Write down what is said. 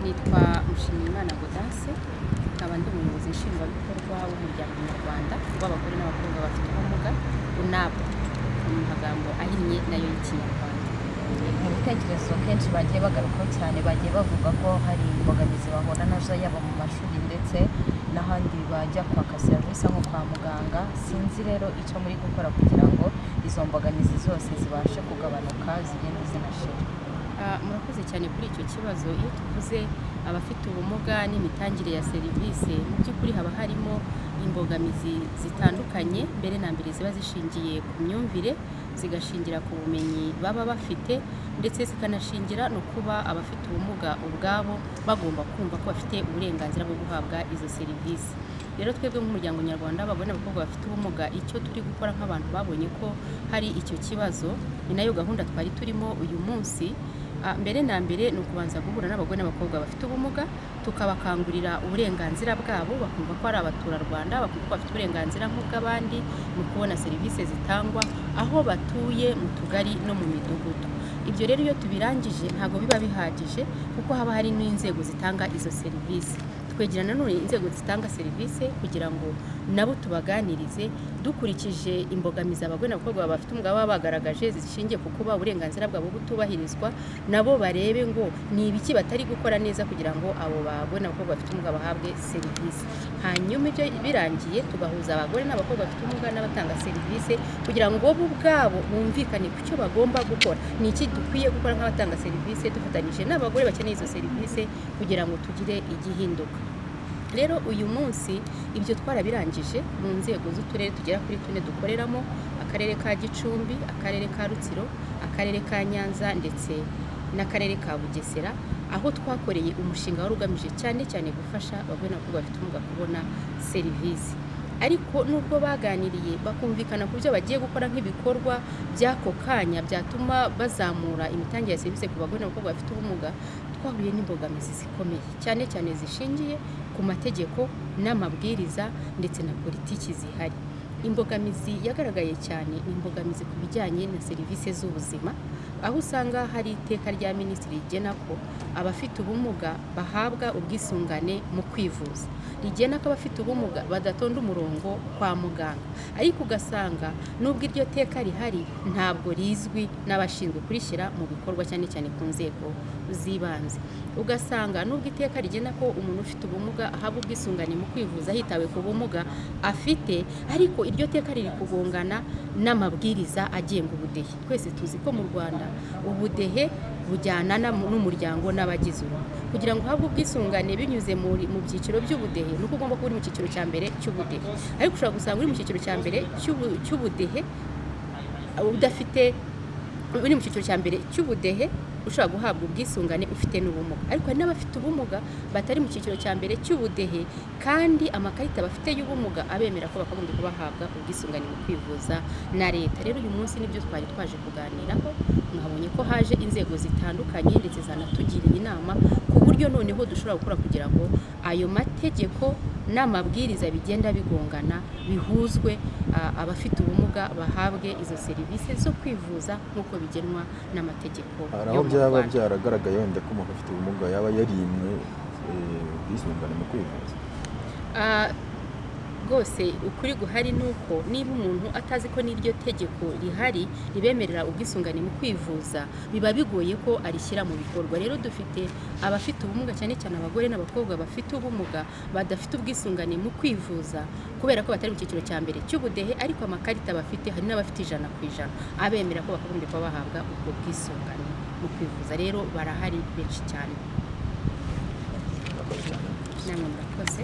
Nitwa Mushimiyimana Gaudence, nkaba ndi umuyobozi nshingwabikorwa w'umuryango nyarwanda w'abagore n'abakobwa bafite ubumuga UNAB mu magambo ahinnye nayo y'ikinyarwanda. Mu bitekerezo kenshi bagiye bagarukaho cyane, bagiye bavuga ko hari imbogamizi bahura nazo yaba mu mashuri ndetse n'ahandi bajya kwaka serivisi nko kwa muganga. Sinzi rero icyo muri gukora kugira ngo izo mbogamizi zose zibashe kugabanuka zigende zinashira. Murakoze cyane kuri icyo kibazo. Iyo tuvuze abafite ubumuga n'imitangire ya serivisi, mu by'ukuri haba harimo imbogamizi zitandukanye. Mbere na mbere ziba zishingiye ku myumvire, zigashingira ku bumenyi baba bafite, ndetse zikanashingira no kuba abafite ubumuga ubwabo bagomba kumva ko bafite uburenganzira bwo guhabwa izo serivisi. Rero twebwe nk'umuryango nyarwanda w'abagore n'abakobwa bafite ubumuga, icyo turi gukora nk'abantu babonye ko hari icyo kibazo, ni nayo gahunda twari turimo uyu munsi. Mbere na mbere ni ukubanza guhura n'abagore n'abakobwa bafite ubumuga, tukabakangurira uburenganzira bwabo, bakumva ko ari abaturarwanda, bakumva ko bafite uburenganzira nk'ubw'abandi mu kubona serivisi zitangwa aho batuye, mu tugari no mu midugudu. Ibyo rero iyo tubirangije ntabwo biba bihagije, kuko haba hari n'inzego zitanga izo serivisi. Twegera nanone inzego zitanga serivisi kugira ngo nabo tubaganirize dukurikije imbogamizi abagore n'abakobwa bafite ubumuga baba bagaragaje zishingiye ku kuba uburenganzira bwabo butubahirizwa, nabo barebe ngo ni ibiki batari gukora neza kugira ngo abo bagore n'abakobwa bafite ubumuga bahabwe serivisi. Hanyuma ibyo birangiye tugahuza abagore n'abakobwa bafite ubumuga n'abatanga serivisi kugira ngo bo ubwabo bumvikane ku cyo bagomba gukora, ni iki dukwiye gukora nk'abatanga serivisi dufatanyije n'abagore bakeneye izo serivisi kugira ngo tugire igihinduka. Rero uyu munsi ibyo twarabirangije mu nzego z'uturere tugera kuri 4 dukoreramo: akarere ka Gicumbi, akarere ka Rutsiro, akarere ka Nyanza ndetse n'akarere ka Bugesera, aho twakoreye umushinga wari ugamije cyane cyane gufasha abagore n'abakobwa bafite ubumuga kubona serivisi. Ariko nubwo baganiriye bakumvikana ku byo bagiye gukora nk'ibikorwa by'ako kanya byatuma bazamura imitangire ya serivisi ku bagore n'abakobwa bafite ubumuga, twahuye n'imbogamizi zikomeye cyane cyane zishingiye ku mategeko n'amabwiriza ndetse na politiki zihari. Imbogamizi yagaragaye cyane ni imbogamizi ku bijyanye na serivisi z'ubuzima, aho usanga hari iteka rya minisitiri rigena ko abafite ubumuga bahabwa ubwisungane mu kwivuza, rigena ko abafite ubumuga badatonda umurongo kwa muganga, ariko ugasanga nubwo iryo teka rihari ntabwo rizwi n'abashinzwe kurishyira mu bikorwa cyane cyane ku nzego z'ibanze. Ugasanga nubwo iteka rigena ko umuntu ufite ubumuga ahabwa ubwisungane mu kwivuza hitawe ku bumuga afite, ariko iryo teka riri kugongana n'amabwiriza agenga ubudehe. Twese tuzi ko mu Rwanda ubudehe bujyana n'umuryango n'abagize urugo. Kugira ngo uhabwe ubwisungane binyuze mu byiciro by'ubudehe, nuko ugomba kuba uri mu cyiciro cya mbere cy'ubudehe, ariko ushobora gusanga uri mu cyiciro cya mbere cy'ubudehe udafite, uri mu cyiciro cya mbere cy'ubudehe ushobora guhabwa ubwisungane ufite n'ubumuga. Ariko hari n'abafite ubumuga batari mu cyiciro cya mbere cy'ubudehe, kandi amakarita bafite y'ubumuga abemera ko bakagombye kubahabwa ubwisungane mu kwivuza na leta. Rero uyu munsi nibyo twari twaje kuganiraho, mwabonye ko haje inzego zitandukanye ndetse zanatugiriye inama ku buryo noneho dushobora gukora kugira ngo ayo mategeko n'amabwiriza bigenda bigongana bihuzwe, abafite ubumuga bahabwe izo serivisi zo kwivuza nk'uko bigenwa n'amategeko. Hari aho byaba byaragaragaye wenda ko umuntu ufite ubumuga yaba yarimwe ubwisungane mu kwivuza? Rwose ukuri guhari ni uko niba umuntu atazi ko n'iryo tegeko rihari ribemerera ubwisungane mu kwivuza, biba bigoye ko arishyira mu bikorwa. Rero dufite abafite ubumuga cyane cyane abagore n'abakobwa bafite ubumuga badafite ubwisungane mu kwivuza kubera ko batari mu cyiciro cya mbere cy'ubudehe, ariko amakarita bafite, hari n'abafite 100% abemera ko bakagombye kuba bahabwa ubwo bwisungane mu kwivuza. Rero barahari benshi cyane. Namwe murakoze.